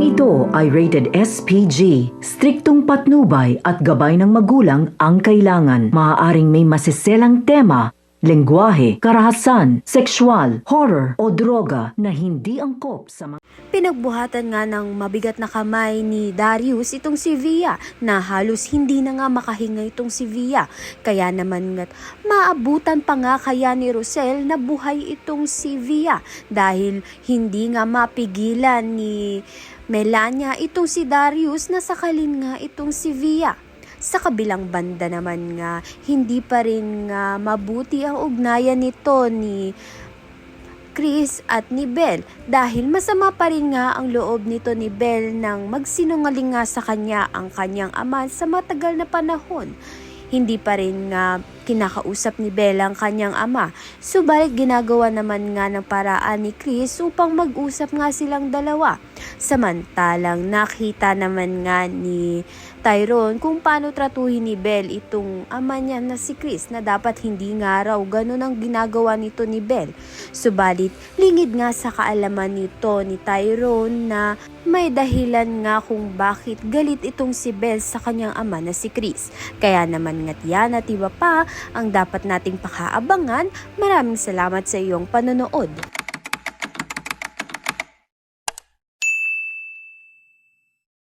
ito ay rated SPG. Striktong patnubay at gabay ng magulang ang kailangan. Maaaring may masiselang tema, lengguwahe, karahasan, sexual, horror o droga na hindi angkop sa mga... Pinagbuhatan nga ng mabigat na kamay ni Darius itong si Via na halos hindi na nga makahinga itong si Via. Kaya naman nga't maabutan pa nga kaya ni Rosel na buhay itong si Via dahil hindi nga mapigilan ni Melania itong si Darius na sakalin nga itong si Via. Sa kabilang banda naman nga, hindi pa rin nga mabuti ang ugnayan nito ni Chris at ni Belle dahil masama pa rin nga ang loob nito ni Belle nang magsinungaling nga sa kanya ang kanyang ama sa matagal na panahon. Hindi pa rin nga kinakausap ni Belle ang kanyang ama. Subalit ginagawa naman nga ng paraan ni Chris upang mag-usap nga silang dalawa. Samantalang nakita naman nga ni Tyrone kung paano tratuhin ni Belle itong ama niya na si Chris na dapat hindi nga raw ganun ang ginagawa nito ni Belle. Subalit lingid nga sa kaalaman nito ni Tyrone na may dahilan nga kung bakit galit itong si Belle sa kanyang ama na si Chris. Kaya naman nga't yan at iba pa ang dapat nating pakaabangan. Maraming salamat sa iyong panonood.